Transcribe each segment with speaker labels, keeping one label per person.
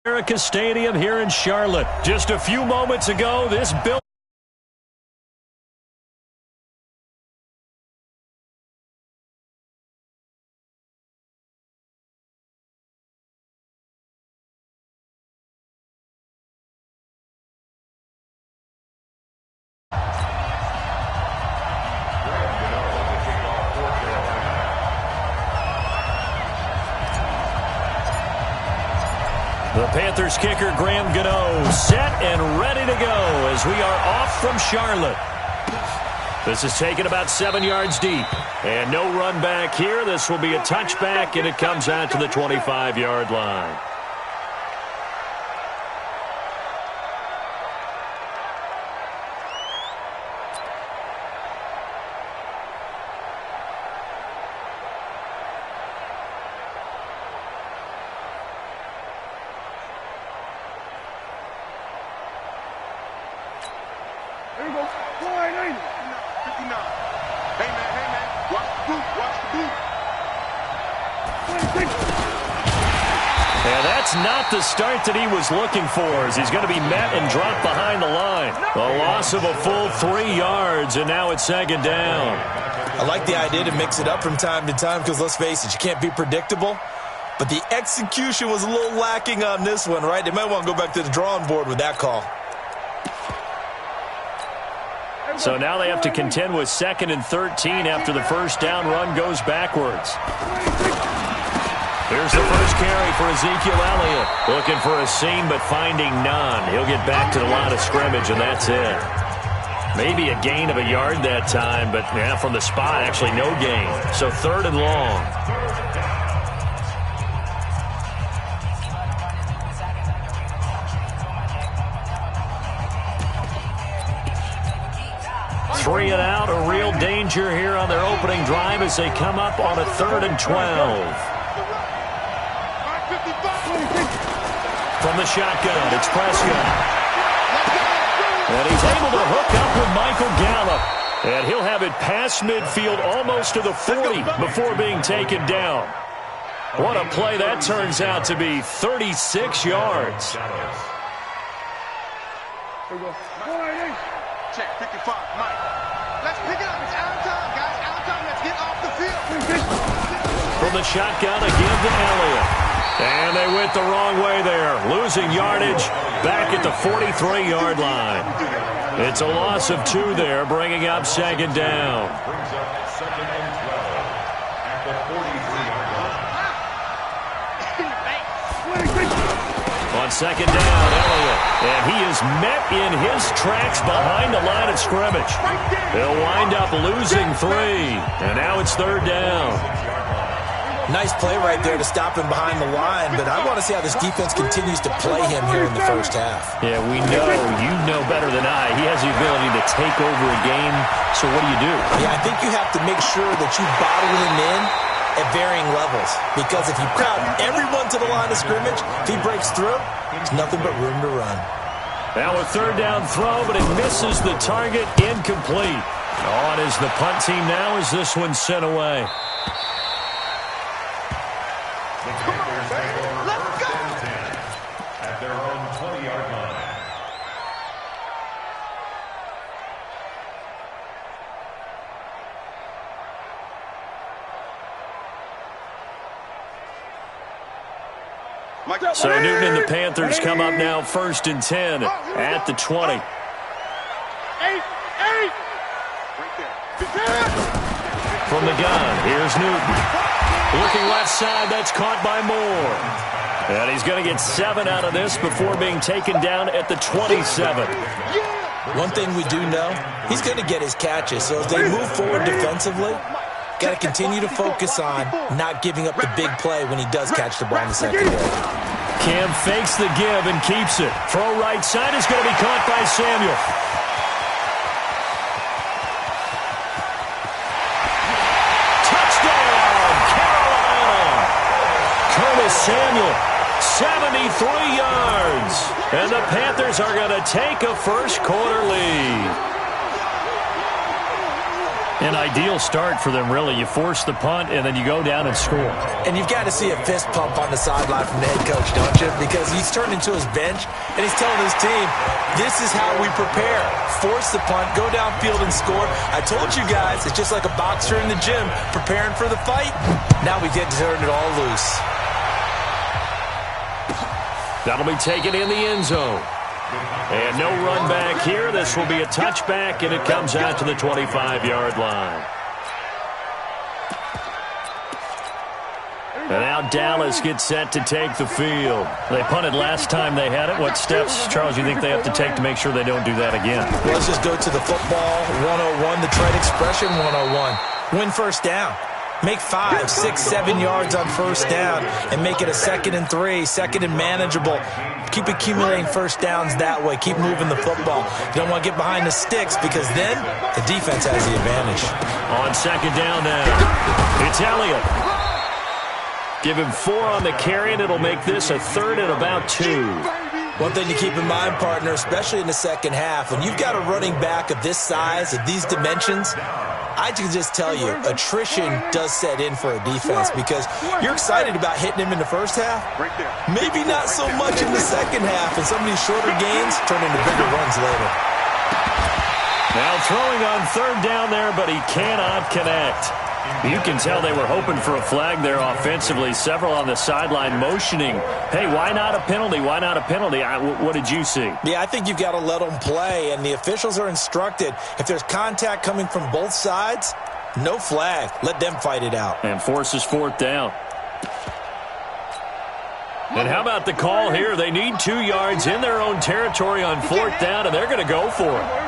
Speaker 1: America Stadium here in Charlotte. Just a few moments ago, this building. The Panthers kicker, Graham Gano, set and ready to go as we are off from Charlotte. This is taken about 7 yards deep. And no run back here. This will be a touchback, and it comes out to the 25-yard line.
Speaker 2: There you go. Line 80. 59. Hey, man. Watch the boot.
Speaker 1: And that's not the start that he was looking for, as he's going to be met and dropped behind the line. A loss of a full 3 yards, and now it's second down.
Speaker 3: I like the idea to mix it up from time to time because, let's face it, you can't be predictable. But the execution was a little lacking on this one, right? They might want to go back to the drawing board with that call.
Speaker 1: So now they have to contend with 2nd and 13 after the first down run goes backwards. Here's the first carry for Ezekiel Elliott. Looking for a seam but finding none. He'll get back to the line of scrimmage, and that's it. Maybe a gain of a yard that time, but yeah, from the spot, actually no gain. So 3rd and long. Three and out, a real danger here on their opening drive as they come up on a 3rd and 12. From the shotgun, it's Prescott. And he's able to hook up with Michael Gallup. And he'll have it past midfield almost to the 40 before being taken down. What a play that turns out to be, 36 yards.
Speaker 2: Check 55, Mike. Let's pick it up. It's out of time, guys. Out of time. Let's get off the field.
Speaker 1: From the shotgun again to Elliott. And they went the wrong way there. Losing yardage back at the 43-yard line. It's a loss of 2 there, bringing up second down. On second down, Elliott. And he is met in his tracks behind the line of scrimmage. He'll wind up losing 3. And now it's 3rd down.
Speaker 3: Nice play right there to stop him behind the line, but I want to see how this defense continues to play him here in the first half.
Speaker 1: Yeah, we know, you know better than I, he has the ability to take over a game, so what do?
Speaker 3: Yeah, I think you have to make sure that you bottle him in at varying levels, because if you crowd everyone to the line of scrimmage, if he breaks through, there's nothing but room to run.
Speaker 1: Now a 3rd down throw, but it misses the target, incomplete. On is the punt team now as this one's sent away.
Speaker 2: At their own 20-yard line.
Speaker 1: So Newton and the Panthers come up now 1st and 10 at the 20. From the gun, here's Newton. Looking left side, that's caught by Moore. And he's going to get 7 out of this before being taken down at the 27.
Speaker 3: One thing we do know, he's going to get his catches. So as they move forward defensively, got to continue to focus on not giving up the big play when he does catch the ball in the secondary.
Speaker 1: Cam fakes the give and keeps it. Throw right side is going to be caught by Samuel. Samuel, 73 yards. And the Panthers are going to take a first quarter lead. An ideal start for them, really. You force the punt, and then you go down and score.
Speaker 3: And you've got to see a fist pump on the sideline from the head coach, don't you? Because he's turned into his bench, and he's telling his team, this is how we prepare. Force the punt, go downfield and score. I told you guys, it's just like a boxer in the gym preparing for the fight. Now we get to turn it all loose.
Speaker 1: That'll be taken in the end zone. And no run back here. This will be a touchback, and it comes out to the 25-yard line. And now Dallas gets set to take the field. They punted last time they had it. What steps, Charles, you think they have to take to make sure they don't do that again?
Speaker 3: Well, let's just go to the football 101, the trade expression 101. Win first down. Make 5, 6, 7 yards on first down and make it a 2nd and 3, 2nd and manageable. Keep accumulating first downs that way. Keep moving the football. You don't want to get behind the sticks because then the defense has the advantage.
Speaker 1: On 2nd down now, it's Elliott. Give him 4 on the carry, and it'll make this a 3rd and about 2.
Speaker 3: One thing to keep in mind, partner, especially in the second half, when you've got a running back of this size, of these dimensions, I can just tell you, attrition does set in for a defense because you're excited about hitting him in the first half. Maybe not so much in the second half, and some of these shorter gains turn into bigger runs later.
Speaker 1: Now throwing on 3rd down there, but he cannot connect. You can tell they were hoping for a flag there offensively. Several on the sideline motioning, hey, why not a penalty? Why not a penalty? What did you see?
Speaker 3: Yeah, I think you've got to let them play, and the officials are instructed. If there's contact coming from both sides, no flag. Let them fight it out.
Speaker 1: And forces 4th down. And how about the call here? They need 2 yards in their own territory on 4th down, and they're going to go for it.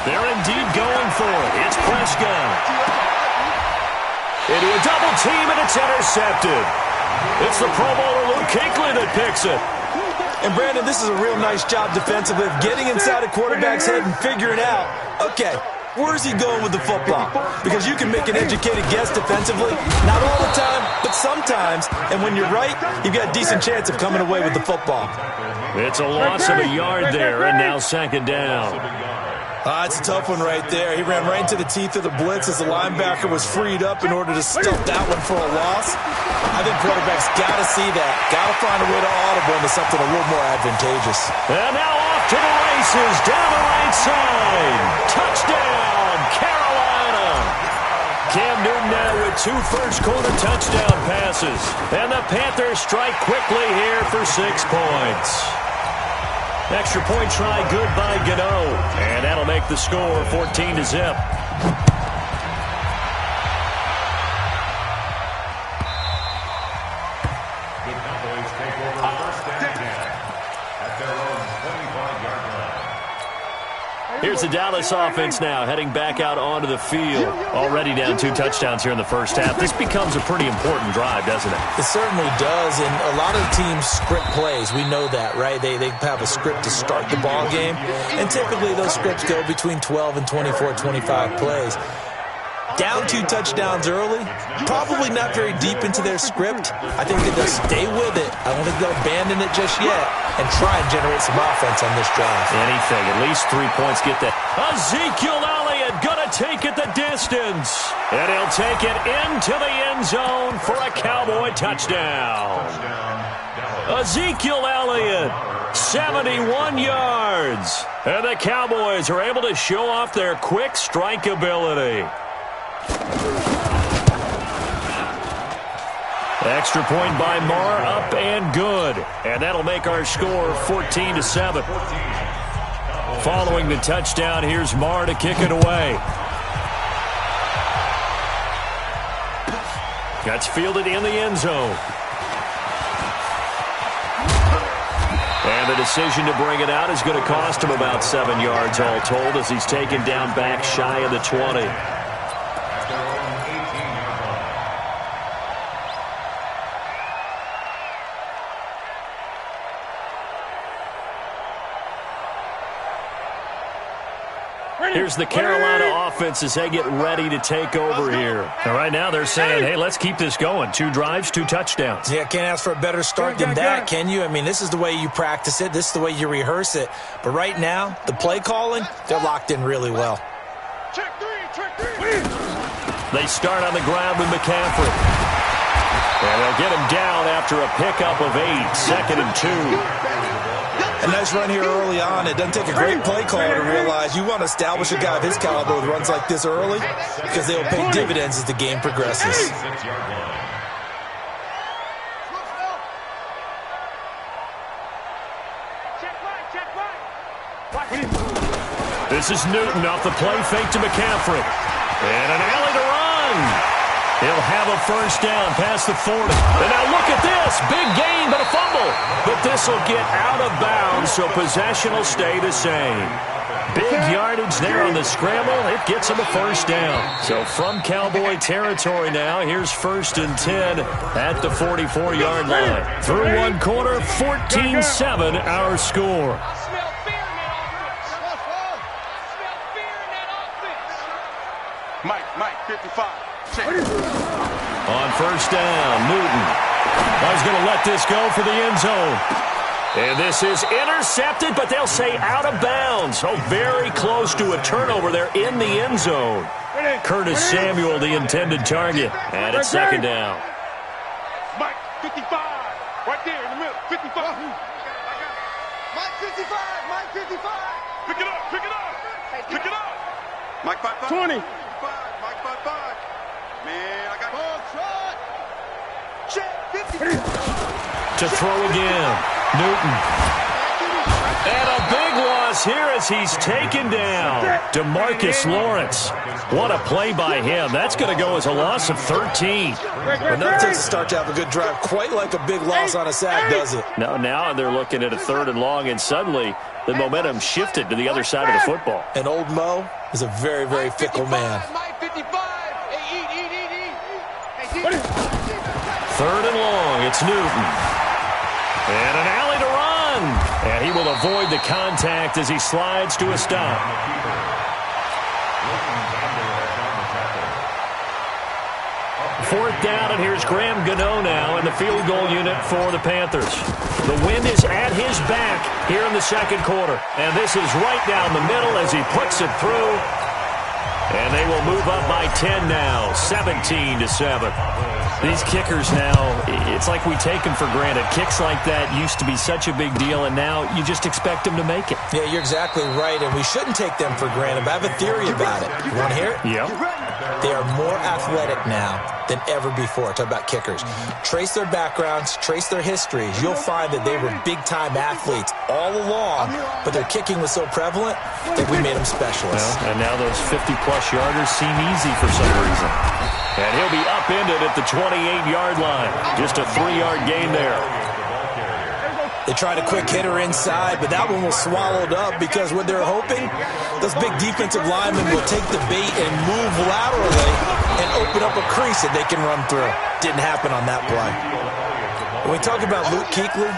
Speaker 1: They're indeed going for it. It's Prescott. Into a double team, and it's intercepted. It's the Pro Bowler Luke Kuechly that picks it.
Speaker 3: And, Brandon, this is a real nice job defensively of getting inside a quarterback's head and figuring out, okay, where's he going with the football? Because you can make an educated guess defensively. Not all the time, but sometimes. And when you're right, you've got a decent chance of coming away with the football.
Speaker 1: It's a loss of a yard there, and now 2nd down.
Speaker 3: It's a tough one right there. He ran right into the teeth of the blitz as the linebacker was freed up in order to stuff that one for a loss. I think quarterbacks got to see that. Got to find a way to audible into something a little more advantageous.
Speaker 1: And now off to the races, down the right side. Touchdown, Carolina. Cam Newton now with 2 first-quarter touchdown passes. And the Panthers strike quickly here for 6 points. Extra point try good by Gano. And that'll make the score 14-0. Here's the Dallas offense now heading back out onto the field. Already down 2 touchdowns here in the first half. This becomes a pretty important drive, doesn't it?
Speaker 3: It certainly does, and a lot of teams script plays. We know that, right? They have a script to start the ball game, and typically those scripts go between 12 and 24, 25 plays. Down 2 touchdowns early, probably not very deep into their script. I think that they'll stay with it. I don't think they'll abandon it just yet and try and generate some offense on this drive.
Speaker 1: Anything, at least 3 points, get that. Ezekiel Elliott gonna take it the distance. And he'll take it into the end zone for a Cowboy touchdown. Ezekiel Elliott, 71 yards. And the Cowboys are able to show off their quick strike ability. Extra point by Marr, up and good. And that'll make our score 14-7. Following the touchdown, here's Marr to kick it away. That's fielded in the end zone. And the decision to bring it out is going to cost him about 7 yards all told as he's taken down back shy of the 20. Here's the Carolina offense as they get ready to take over here. And right now they're saying, hey, let's keep this going. 2 drives, 2 touchdowns.
Speaker 3: Yeah, can't ask for a better start than that, can you? I mean, this is the way you practice it. This is the way you rehearse it. But right now, the play calling, they're locked in really well.
Speaker 2: Check 3, check 3.
Speaker 1: They start on the ground with McCaffrey. And they'll get him down after a pickup of 8, 2nd and 2.
Speaker 3: A nice run here early on. It doesn't take a great play caller to realize you want to establish a guy of his caliber with runs like this early because they will pay dividends as the game progresses.
Speaker 1: This is Newton off the play fake to McCaffrey. And an alley to run. He'll have a first down past the 40. And now look at this. Big gain, but a fumble. But this will get out of bounds, so possession will stay the same. Big yardage there on the scramble. It gets him a first down. So from Cowboy territory now, here's 1st and 10 at the 44-yard line. Through 1 quarter, 14-7 our score.
Speaker 2: Mike, 55.
Speaker 1: On first down, Newton. I was going to let this go for the end zone. And this is intercepted, but they'll say out of bounds. Oh, very close to a turnover there in the end zone. Curtis Samuel, the intended target. And it's 2nd down.
Speaker 2: Mike, 55. Right there in the middle. 55.
Speaker 4: Mike 55. Mike 55.
Speaker 2: Pick it up. Pick it up. Pick it up. Mike 55. 20. 55. Mike 55. Man, I got ball shot. Check 50.
Speaker 1: To throw again. Newton. And a big loss here as he's taken down. DeMarcus Lawrence. What a play by him. That's going to go as a loss of 13.
Speaker 3: But nothing takes a start to have a good drive quite like a big loss on a sack, does it?
Speaker 1: No, now they're looking at a 3rd and long, and suddenly the momentum shifted to the other side of the football.
Speaker 3: And old Mo is a very, very fickle man.
Speaker 4: Mike 55. Hey, eat.
Speaker 1: 3rd and long, it's Newton. And an alley to run. And he will avoid the contact as he slides to a stop. 4th down, and here's Graham Gano now in the field goal unit for the Panthers. The wind is at his back here in the 2nd quarter. And this is right down the middle as he puts it through. And they will move up by 10 now, 17-7. These kickers now, it's like we take them for granted. Kicks like that used to be such a big deal, and now you just expect them to make it.
Speaker 3: Yeah, you're exactly right, and we shouldn't take them for granted, but I have a theory about it. You want to hear it?
Speaker 1: Yeah.
Speaker 3: They are more athletic now than ever before. Talk about kickers. Trace their backgrounds, trace their histories. You'll find that they were big-time athletes all along, but their kicking was so prevalent that we made them specialists.
Speaker 1: Well, and now those 50-plus yarders seem easy for some reason. And he'll be upended at the 28-yard line. Just a 3-yard gain there.
Speaker 3: They tried a quick hitter inside, but that one was swallowed up because what they're hoping, those big defensive linemen will take the bait and move laterally and open up a crease that they can run through. Didn't happen on that play. When we talk about Luke Kuechly,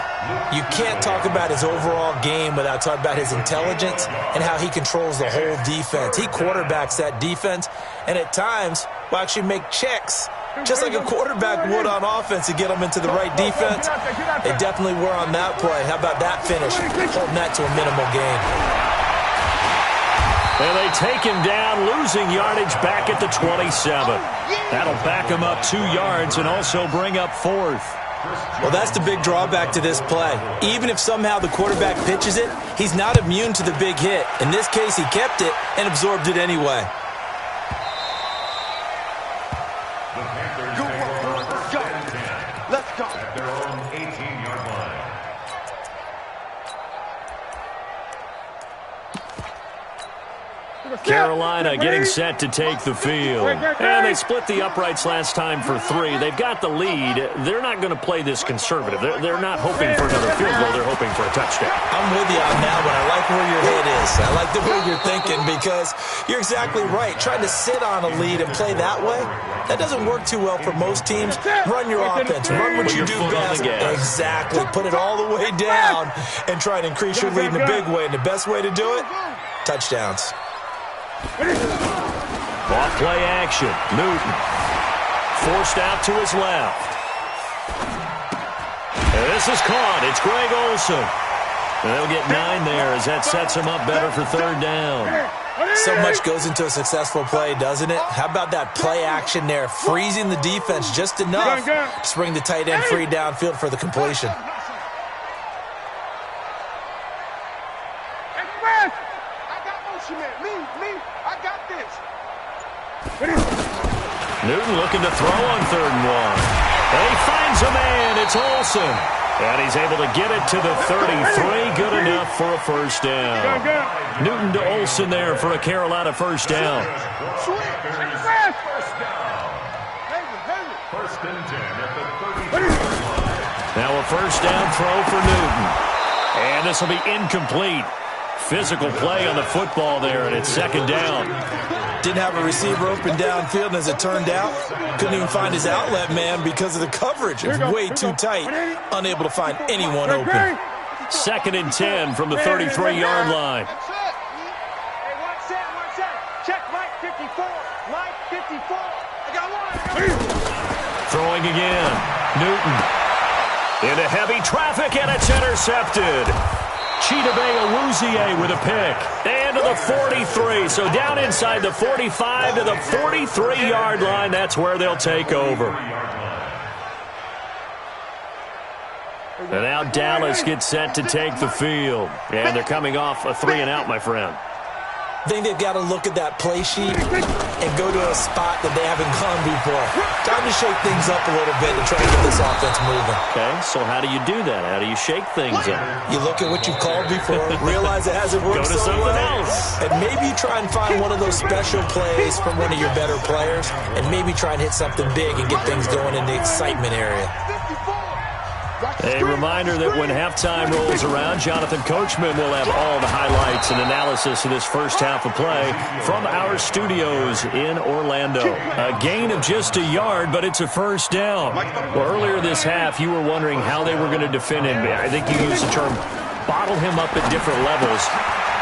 Speaker 3: you can't talk about his overall game without talking about his intelligence and how he controls the whole defense. He quarterbacks that defense, and at times will actually make checks, just like a quarterback would on offense to get them into the right defense. They definitely were on that play. How about that finish? Holding that to a minimal gain.
Speaker 1: And they take him down, losing yardage back at the 27. That'll back him up 2 yards and also bring up 4th.
Speaker 3: Well, that's the big drawback to this play. Even if somehow the quarterback pitches it, he's not immune to the big hit. In this case, he kept it and absorbed it anyway.
Speaker 2: Let's go.
Speaker 5: Their own 18-yard line.
Speaker 1: Carolina getting set to take the field. And they split the uprights last time for 3. They've got the lead. They're not going to play this conservative. They're not hoping for another field goal. They're hoping for a touchdown.
Speaker 3: I'm with you on that one. I like where your head is. I like the way you're thinking because you're exactly right. Trying to sit on a lead and play that way, that doesn't work too well for most teams. Run your offense. Run what you do best. Exactly. Put it all the way down and try to increase your lead in a big way. And the best way to do it, touchdowns.
Speaker 1: Off play action. Newton. Forced out to his left. And this is caught. It's Greg Olsen. And they'll get 9 there as that sets him up better for third down.
Speaker 3: So much goes into a successful play, doesn't it? How about that play action there, freezing the defense just enough to bring the tight end free downfield for the completion.
Speaker 1: Newton looking to throw on 3rd and 1. And he finds a man. It's Olsen. And he's able to get it to the 33. Good enough for a first down. Newton to Olsen there for a Carolina first down. Now a first down throw for Newton. And this will be incomplete. Physical play on the football there, and it's 2nd down.
Speaker 3: Didn't have a receiver open downfield, and as it turned out, couldn't even find his outlet man because of the coverage. It was way too tight, unable to find anyone open.
Speaker 1: 2nd and 10 from the 33-yard line.
Speaker 4: Hey, one set. Check Mike 54. Mike 54. I got one.
Speaker 1: Throwing again. Newton. Into heavy traffic, and it's intercepted. Chidobe Awuzie with a pick. And to the 43. So down inside the 45 to the 43-yard line. That's where they'll take over. And now Dallas gets set to take the field. And they're coming off a 3-and-out, my friend.
Speaker 3: I think they've got to look at that play sheet and go to a spot that they haven't gone before. Time to shake things up a little bit and try to get this offense moving.
Speaker 1: Okay, so how do you do that? How do you shake things up?
Speaker 3: You look at what you've called before, realize it hasn't worked
Speaker 1: Go to
Speaker 3: so
Speaker 1: something
Speaker 3: well,
Speaker 1: else.
Speaker 3: and maybe try and find one of those special plays from one of your better players, and maybe try and hit something big and get things going in the excitement area.
Speaker 1: A reminder that when halftime rolls around, Jonathan Coachman will have all the highlights and analysis of this first half of play from our studios in Orlando. A gain of just a yard, but it's a first down. Well, earlier this half, you were wondering how they were going to defend him. I think you used the term bottle him up at different levels.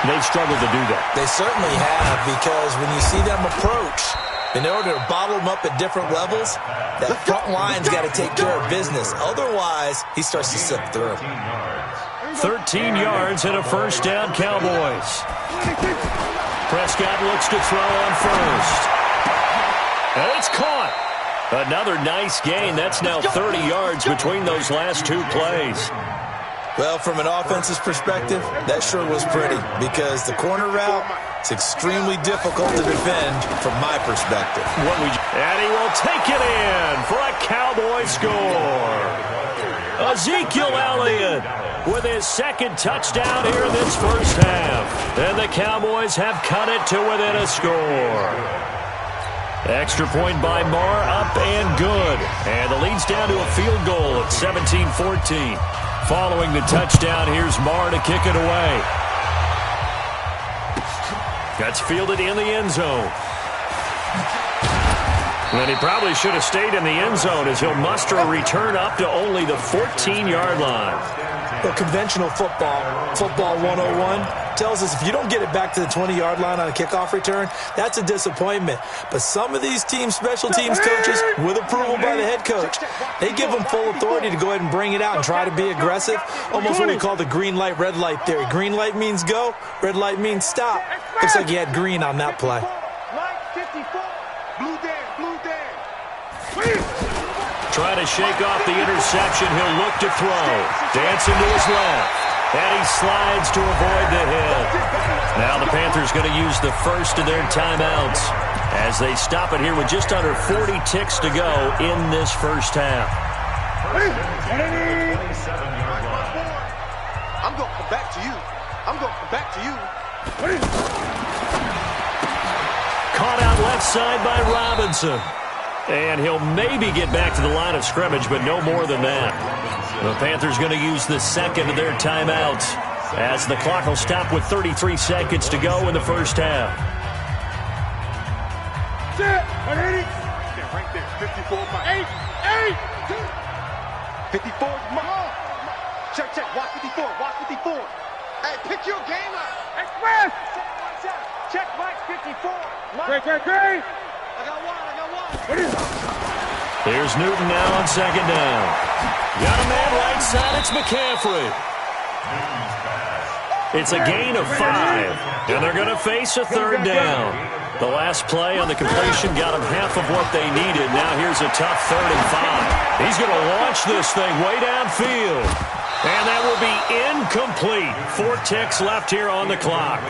Speaker 1: They've struggled to do that.
Speaker 3: They certainly have, because when you see them approach, in order to bottle them up at different levels, that front line's got to take care of business. Otherwise, he starts to slip through.
Speaker 1: 13 yards and a first down, Cowboys. Prescott looks to throw on first. And it's caught. Another nice gain. That's now 30 yards between those last 2 plays.
Speaker 3: Well, from an offense's perspective, that sure was pretty, because the corner route is extremely difficult to defend from my perspective.
Speaker 1: And he will take it in for a Cowboy score. Ezekiel Elliott with his 2nd touchdown here in this first half. And the Cowboys have cut it to within a score. Extra point by Marr, up and good. And the lead's down to a field goal at 17-14. Following the touchdown, here's Marr to kick it away. That's fielded in the end zone. And he probably should have stayed in the end zone as he'll muster a return up to only the 14-yard line.
Speaker 3: Well, conventional football 101, tells us if you don't get it back to the 20-yard line on a kickoff return, that's a disappointment. But some of these special teams coaches, with approval by the head coach, they give them full authority to go ahead and bring it out and try to be aggressive. Almost what we call the green light, red light theory. Green light means go, red light means stop. Looks like he had green on that play.
Speaker 1: Trying to shake off the interception. He'll look to throw. Dancing to his left. And he slides to avoid the hit. Now the Panthers going to use the first of their timeouts as they stop it here with just under 40 ticks to go in this first half.
Speaker 4: I'm going to come back to you. I'm going to come back to you.
Speaker 1: Caught out left side by Robinson. And he'll maybe get back to the line of scrimmage, but no more than that. The Panthers going to use the second of their timeouts as the clock will stop with 33 seconds to go in the first half.
Speaker 4: Right there, 54. 54. Check. Watch 54. Hey, pick your game up. Express. Check Mike 54. Mike. Great. I got one.
Speaker 1: Here's Newton now on second down. Got a man right side. It's McCaffrey. It's a gain of 5, and they're going to face a third down. The last play on the completion got them half of what they needed. Now here's a tough 3rd and 5. He's going to launch this thing way downfield. And that will be incomplete. 4 ticks left here on the clock.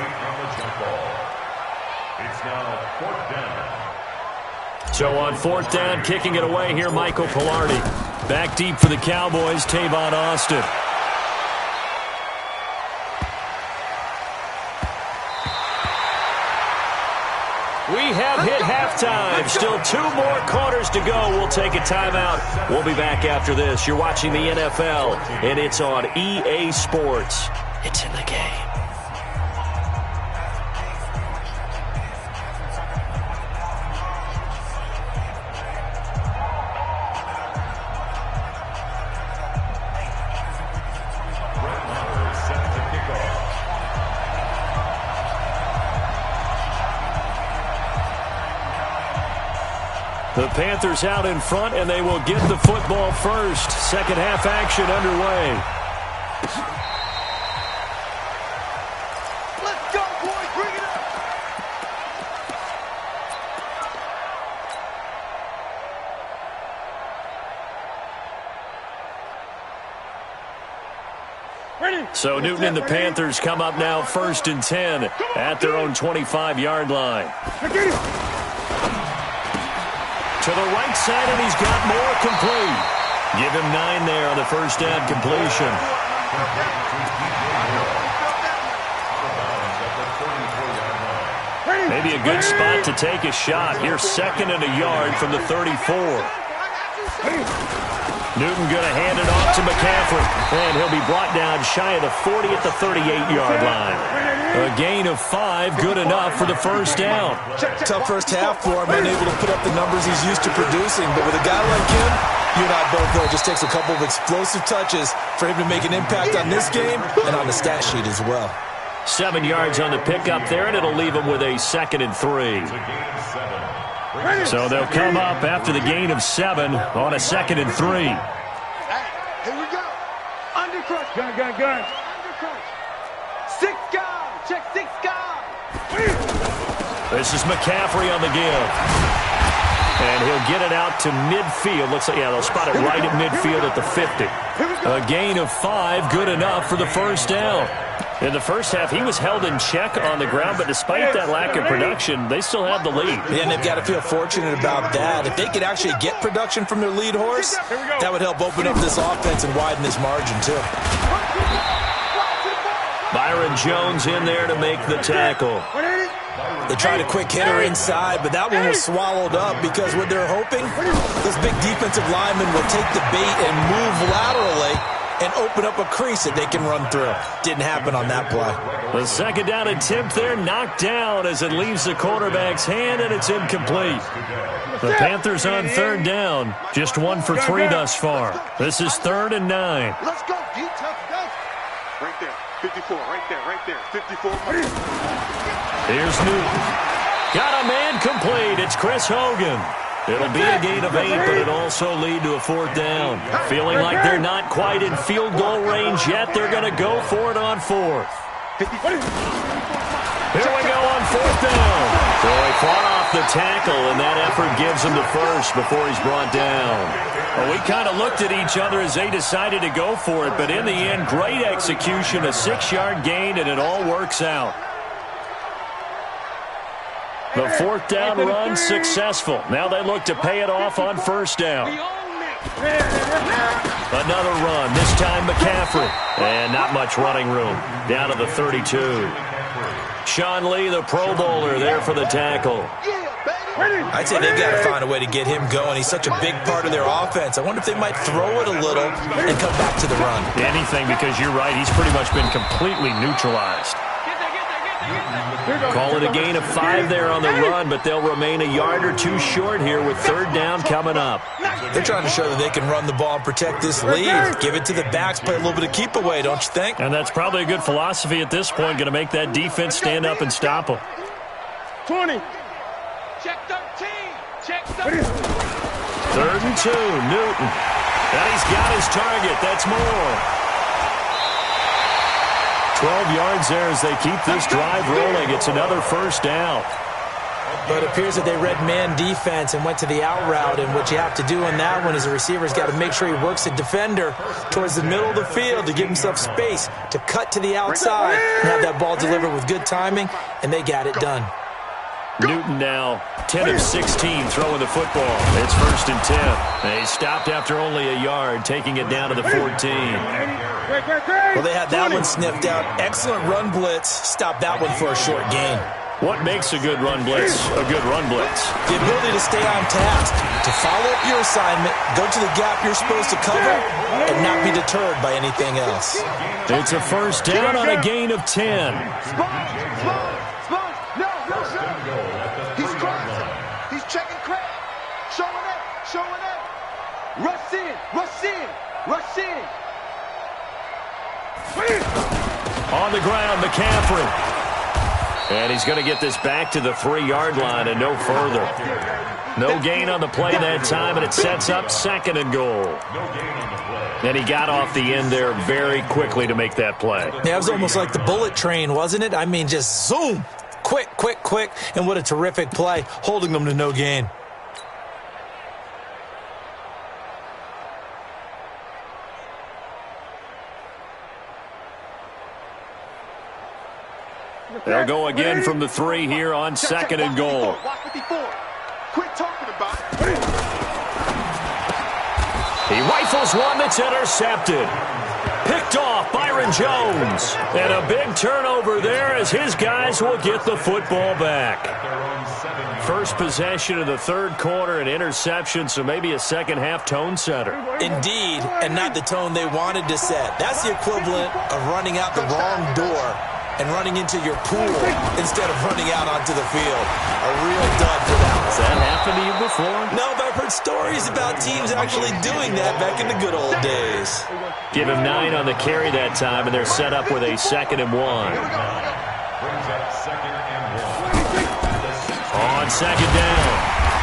Speaker 5: It's now 4th down.
Speaker 1: So on 4th down, kicking it away here, Michael Pilardi. Back deep for the Cowboys, Tavon Austin. We have hit halftime. Still 2 more quarters to go. We'll take a timeout. We'll be back after this. You're watching the NFL, and it's on EA Sports. It's in the game. The Panthers out in front, and they will get the football first. Second half action underway.
Speaker 2: Let's go, boys. Bring it up.
Speaker 1: So Newton and the Panthers come up now 1st and 10 at their own 25-yard line. To the right side, and he's got more complete. Give him 9 there on the first down completion. Maybe a good spot to take a shot. Here, 2nd and a yard from the 34. Newton going to hand it off to McCaffrey. And he'll be brought down shy of the 40 at the 38-yard line. A gain of 5, good enough for the first down.
Speaker 3: Tough first half for him, unable to put up the numbers he's used to producing. But with a guy like him, you and I both know it just takes a couple of explosive touches for him to make an impact on this game and on the stat sheet as well.
Speaker 1: 7 yards on the pickup there, and it'll leave him with a 2nd and 3. So they'll come up after the gain of 7 on a 2nd and 3.
Speaker 2: Here we go.
Speaker 4: Undercrush. Gun. Undercrush. 6 guys. Check 6 guys.
Speaker 1: This is McCaffrey on the give. And he'll get it out to midfield. Looks like, yeah, they'll spot it right at midfield at the 50. A gain of 5, good enough for the first down. In the first half, he was held in check on the ground, but despite that lack of production, they still have the lead.
Speaker 3: Yeah, and they've got to feel fortunate about that. If they could actually get production from their lead horse, that would help open up this offense and widen this margin, too.
Speaker 1: Byron Jones in there to make the tackle.
Speaker 3: They tried a quick hitter inside, but that one was swallowed up because what they're hoping, those big defensive linemen will take the bait and move laterally and open up a crease that they can run through. Didn't happen on that play.
Speaker 1: The 2nd down attempt there knocked down as it leaves the quarterback's hand, and it's incomplete. The Panthers on 3rd down, just 1 for 3 thus far. This is 3rd and 9.
Speaker 2: Let's go, D. Tough go. Right there. 54. Right there. 54.
Speaker 1: Here's Newton. Got a man complete. It's Chris Hogan. It'll be a gain of 8, but it'll also lead to a 4th down. Feeling like they're not quite in field goal range yet, they're going to go for it on 4th. Here we go on 4th down. So he fought off the tackle, and that effort gives him the first before he's brought down. Well, we kind of looked at each other as they decided to go for it, but in the end, great execution, a 6-yard gain, and it all works out. The 4th down run successful. Now they look to pay it off on 1st down. Another run, this time McCaffrey. And not much running room. Down to the 32. Sean Lee, the Pro Bowler, there for the tackle.
Speaker 3: I'd say they've got to find a way to get him going. He's such a big part of their offense. I wonder if they might throw it a little and come back to the run.
Speaker 1: Anything, because you're right. He's pretty much been completely neutralized. Call it a gain of 5 there on the run, but they'll remain a yard or 2 short here with 3rd down coming up.
Speaker 3: They're trying to show that they can run the ball and protect this lead. Give it to the backs, play a little bit of keep away, don't you think?
Speaker 1: And that's probably a good philosophy at this point, going to make that defense stand up and stop them.
Speaker 2: 20.
Speaker 4: Check 13. Check 13.
Speaker 1: 3rd and 2, Newton. And he's got his target. That's more. 12 yards there as they keep this drive rolling. It's another first down.
Speaker 3: But it appears that they read man defense and went to the out route, and what you have to do on that one is the receiver's got to make sure he works the defender towards the middle of the field to give himself space to cut to the outside and have that ball delivered with good timing, and they got it done.
Speaker 1: Newton now 10 of 16 throwing the football. It's 1st and 10. They stopped after only a yard, taking it down to the 14.
Speaker 3: Well, they had that one sniffed out. Excellent run blitz. Stopped that one for a short gain.
Speaker 1: What makes a good run blitz a good run blitz?
Speaker 3: The ability to stay on task, to follow up your assignment, go to the gap you're supposed to cover, and not be deterred by anything else.
Speaker 1: It's a first down on a gain of 10.
Speaker 4: No, sir. He's crossing. He's checking crack. Showing up. Rush in.
Speaker 1: On the ground, McCaffrey. And he's going to get this back to the 3-yard line and no further. No gain on the play that time, and it sets up 2nd and goal. And he got off the end there very quickly to make that play.
Speaker 3: Yeah, it was almost like the bullet train, wasn't it? I mean, just zoom. Quick. And what a terrific play, holding them to no gain.
Speaker 1: They'll go again from the 3 here on 2nd and goal.
Speaker 2: Quit talking about it.
Speaker 1: He rifles one that's intercepted. Picked off Byron Jones. And a big turnover there as his guys will get the football back. First possession of the 3rd quarter, an interception, so maybe a second-half tone setter.
Speaker 3: Indeed, and not the tone they wanted to set. That's the equivalent of running out the wrong door and running into your pool instead of running out onto the field. A real dud for that one.
Speaker 1: Has that happened to you before?
Speaker 3: No, but I've heard stories about teams actually doing that back in the good old days.
Speaker 1: Give him 9 on the carry that time, and they're set up with a 2nd and 1. On 2nd down,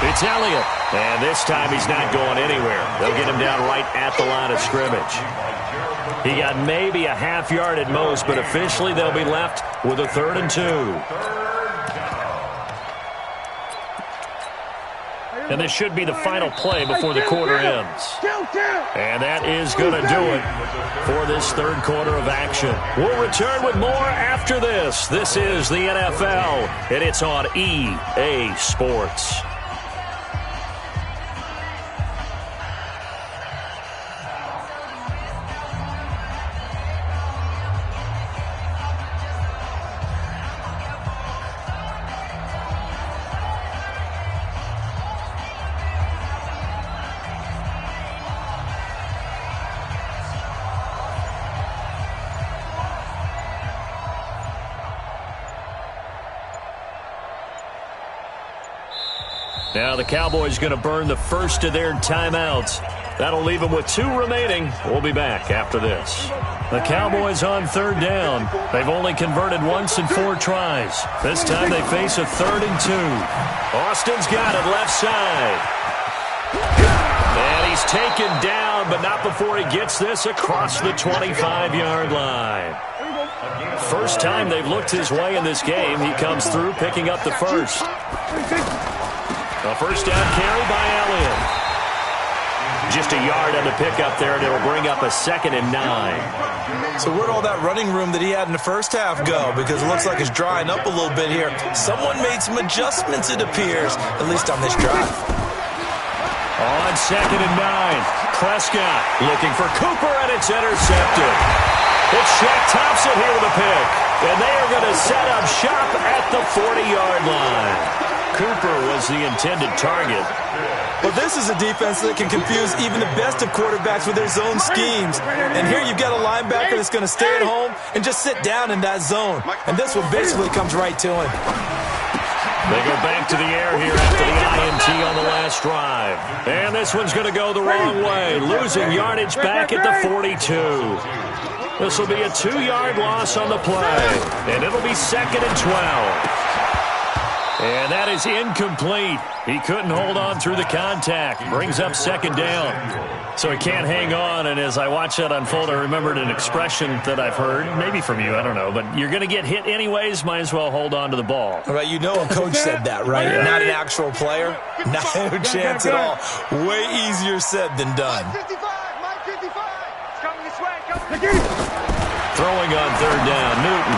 Speaker 1: it's Elliott. And this time he's not going anywhere. They'll get him down right at the line of scrimmage. He got maybe a half yard at most, but officially they'll be left with a 3rd and 2. And this should be the final play before the quarter ends. And that is going to do it for this 3rd quarter of action. We'll return with more after this. This is the NFL, and it's on EA Sports. Now the Cowboys going to burn the first of their timeouts. That'll leave them with 2 remaining. We'll be back after this. The Cowboys on 3rd down. They've only converted once in 4 tries. This time they face a 3rd and 2. Austin's got it left side. And he's taken down, but not before he gets this across the 25-yard line. First time they've looked his way in this game. He comes through picking up the first. A first down carry by Elliott. Just a yard on the pickup there, and it'll bring up a 2nd and 9.
Speaker 3: So where'd all that running room that he had in the first half go? Because it looks like it's drying up a little bit here. Someone made some adjustments, it appears, at least on this drive.
Speaker 1: On 2nd and 9, Prescott looking for Cooper, and it's intercepted. It's Shaq Thompson here with a pick, and they are going to set up shop at the 40-yard line. Cooper was the intended target.
Speaker 3: But this is a defense that can confuse even the best of quarterbacks with their zone schemes. And here you've got a linebacker that's going to stay at home and just sit down in that zone. And this one basically comes right to him.
Speaker 1: They go back to the air here after the INT on the last drive. And this one's going to go the wrong way, losing yardage back at the 42. This will be a 2-yard loss on the play, and it'll be 2nd and 12. And that is incomplete. He couldn't hold on through the contact. Brings up second down. So he can't hang on, and as I watch that unfold, I remembered an expression that I've heard, maybe from you, I don't know, but you're going to get hit anyways, might as well hold on to the ball.
Speaker 3: Right, you know a coach said that, right?
Speaker 1: Yeah.
Speaker 3: Not an actual player. No chance at all. Way easier said than done.
Speaker 4: Mike 55, Mike 55. It's coming this way, coming.
Speaker 1: Throwing on third down, Newton.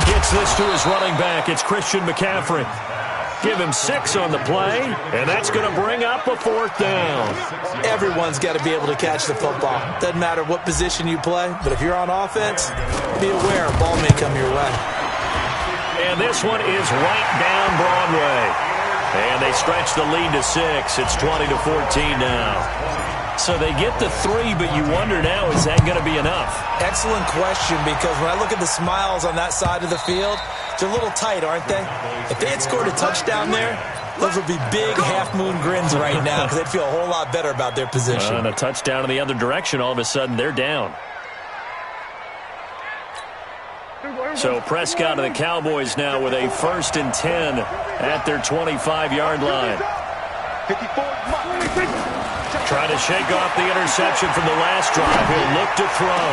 Speaker 1: Gets this to his running back. It's Christian McCaffrey. Give him 6 on the play, and that's going to bring up a fourth down.
Speaker 3: Everyone's got to be able to catch the football. Doesn't matter what position you play, but if you're on offense, be aware a ball may come your way.
Speaker 1: And this one is right down Broadway. And they stretch the lead to 6. It's 20-14 now. So they get the 3, but you wonder now, is that going to be enough?
Speaker 3: Excellent question, because when I look at the smiles on that side of the field, they're a little tight, aren't they? If they had scored a touchdown there, those would be big half-moon grins right now because they'd feel a whole lot better about their position.
Speaker 1: And a touchdown in the other direction, all of a sudden they're down. So Prescott and the Cowboys now with a 1st and 10 at their 25-yard line.
Speaker 2: 54.
Speaker 1: Trying to shake off the interception from the last drive. He'll look to throw.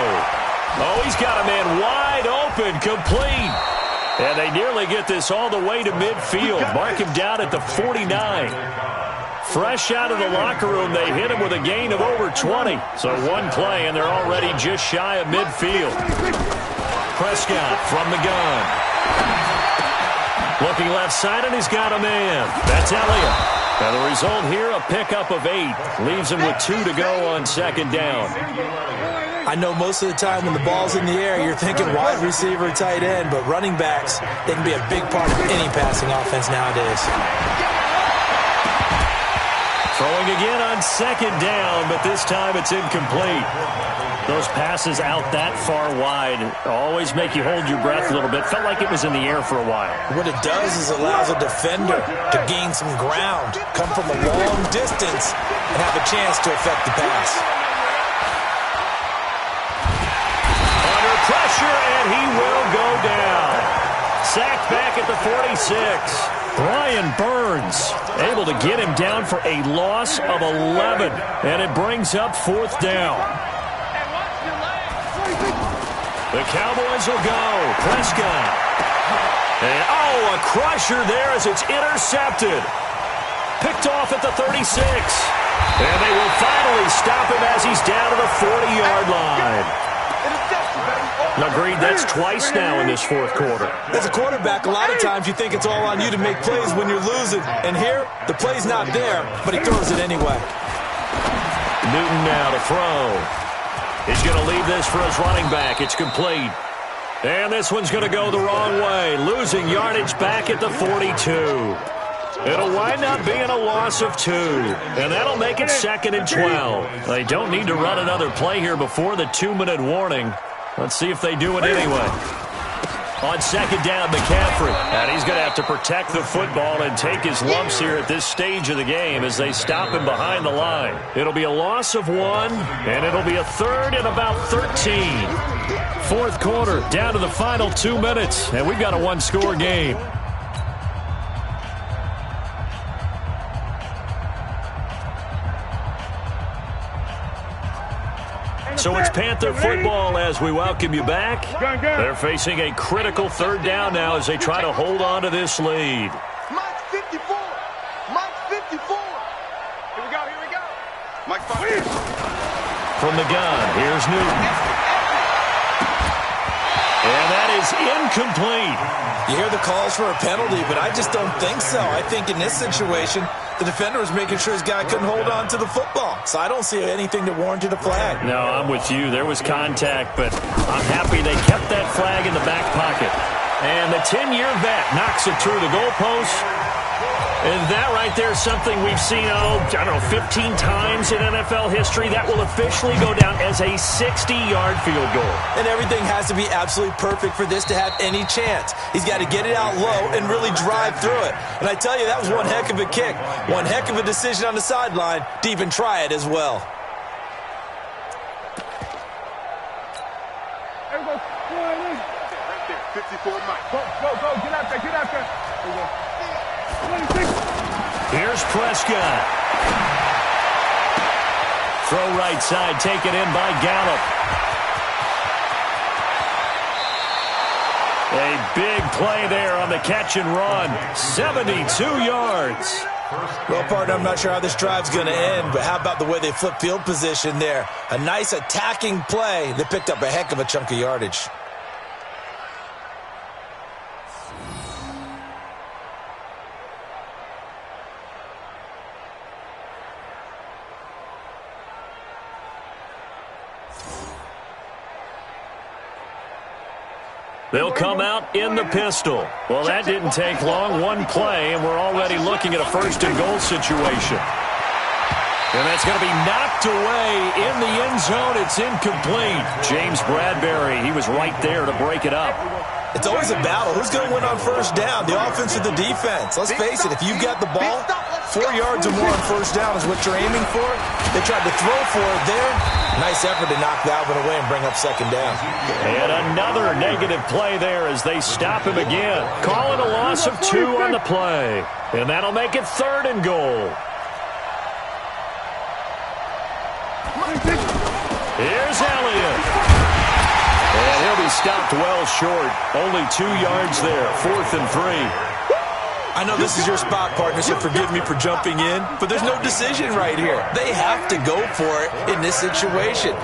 Speaker 1: Oh, he's got a man wide open, complete. And they nearly get this all the way to midfield. Mark him down at the 49. Fresh out of the locker room, they hit him with a gain of over 20. So one play, and they're already just shy of midfield. Prescott from the gun. Looking left side, and he's got a man. That's Elliott. And the result here, a pickup of 8. Leaves him with 2 to go on second down.
Speaker 3: I know most of the time when the ball's in the air, you're thinking wide receiver, tight end, but running backs, they can be a big part of any passing offense nowadays.
Speaker 1: Throwing again on second down, but this time it's incomplete. Those passes out that far wide always make you hold your breath a little bit. Felt like it was in the air for a while.
Speaker 3: What it does is allows a defender to gain some ground, come from a long distance, and have a chance to affect the pass.
Speaker 1: Under pressure, and he will go down. Sacked back at the 46. Brian Burns able to get him down for a loss of 11, and it brings up 4th down. The Cowboys will go. Prescott. And, a crusher there as it's intercepted. Picked off at the 36. And they will finally stop him as he's down to the 40-yard line. Agreed, that's twice now in this 4th quarter.
Speaker 3: As a quarterback, a lot of times you think it's all on you to make plays when you're losing. And here, the play's not there, but he throws it anyway.
Speaker 1: Newton now to throw. He's going to leave this for his running back. It's complete. And this one's going to go the wrong way. Losing yardage back at the 42. It'll wind up being a loss of 2. And that'll make it 2nd and 12. They don't need to run another play here before the 2-minute warning. Let's see if they do it anyway. On second down, McCaffrey. And he's going to have to protect the football and take his lumps here at this stage of the game as they stop him behind the line. It'll be a loss of 1, and it'll be a 3rd and about 13. 4th quarter, down to the final 2 minutes, and we've got a 1-score game. So it's Panther football as we welcome you back. They're facing a critical 3rd down now as they try to hold on to this lead.
Speaker 4: Mike 54. Mike 54. Here we go, here we go.
Speaker 2: Mike 5.
Speaker 1: From the gun, here's Newton. And that is incomplete.
Speaker 3: You hear the calls for a penalty, but I just don't think so. I think in this situation, the defender was making sure his guy couldn't hold on to the football. So I don't see anything that warranted a flag.
Speaker 1: No, I'm with you. There was contact, but I'm happy they kept that flag in the back pocket. And the 10-year vet knocks it through the goalpost. And that right there is something we've seen, 15 times in NFL history. That will officially go down as a 60-yard field goal.
Speaker 3: And everything has to be absolutely perfect for this to have any chance. He's got to get it out low and really drive through it. And I tell you, that was one heck of a kick. One heck of a decision on the sideline to even try it as well.
Speaker 4: There we go.
Speaker 2: 54 Mike.
Speaker 4: Go, get out there, get out there. There we go.
Speaker 1: Here's Prescott. Throw right side, taken in by Gallup. A big play there on the catch and run. 72 yards.
Speaker 3: Well, partner, I'm not sure how this drive's going to end, but how about the way they flip field position there? A nice attacking play. They picked up a heck of a chunk of yardage.
Speaker 1: They'll come out in the pistol. Well, that didn't take long. One play, and we're already looking at a first-and-goal situation. And that's going to be knocked away in the end zone. It's incomplete. James Bradbury, he was right there to break it up.
Speaker 3: It's always a battle. Who's going to win on first down, the offense or the defense? Let's face it, if you've got the ball, 4 yards or more on first down is what you're aiming for. They tried to throw for it there. Nice effort to knock that one away and bring up second down.
Speaker 1: And another negative play there as they stop him again. Call it a loss of 2 on the play. And that'll make it 3rd and goal. Here's Elliott. And he'll be stopped well short. Only 2 yards there. 4th and 3.
Speaker 3: I know this is your spot, partner, so forgive me for jumping in, but there's no decision right here. They have to go for it in this situation.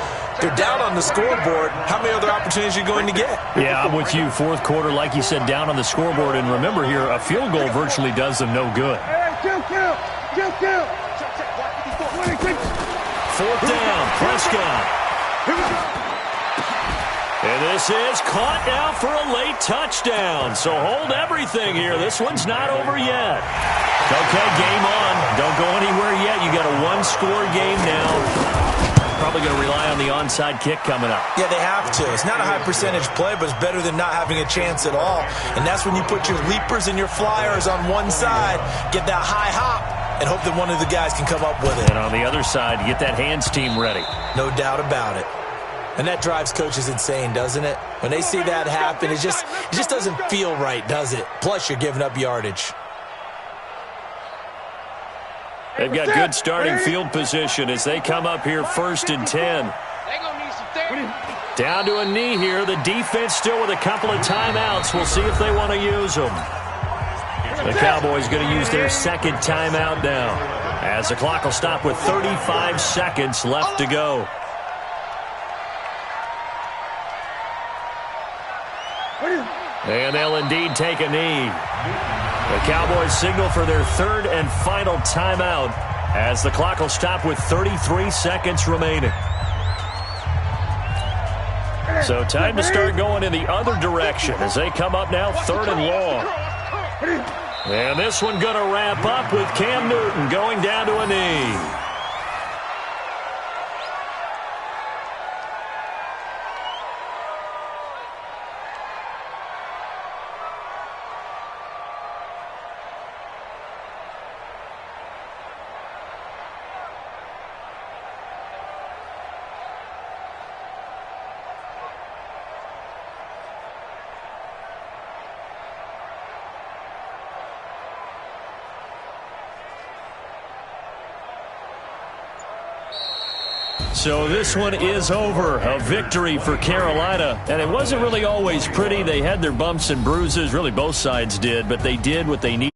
Speaker 3: They're down on the scoreboard. How many other opportunities are you going to get?
Speaker 1: Yeah, I'm with you. 4th quarter, like you said, down on the scoreboard. And remember here, a field goal virtually does them no good. 4th down, Prescott. And this is caught now for a late touchdown. So hold everything here. This one's not over yet. Okay, game on. Don't go anywhere yet. You got a 1-score game now. Probably going to rely on the onside kick coming up.
Speaker 3: Yeah, they have to. It's not a high percentage play, but it's better than not having a chance at all. And that's when you put your leapers and your flyers on one side, get that high hop, and hope that one of the guys can come up with it.
Speaker 1: And on the other side, get that hands team ready.
Speaker 3: No doubt about it. And that drives coaches insane, doesn't it? When they see that happen, it just doesn't feel right, does it? Plus, you're giving up yardage.
Speaker 1: They've got good starting field position as they come up here 1st and 10. Down to a knee here. The defense still with a couple of timeouts. We'll see if they want to use them. The Cowboys going to use their 2nd timeout now, as the clock will stop with 35 seconds left to go. And they'll indeed take a knee. The Cowboys signal for their 3rd and final timeout as the clock will stop with 33 seconds remaining. So time to start going in the other direction as they come up now 3rd and long. And this one going to wrap up with Cam Newton going down to a knee. So this one is over. A victory for Carolina. And it wasn't really always pretty. They had their bumps and bruises. Really, both sides did. But they did what they needed.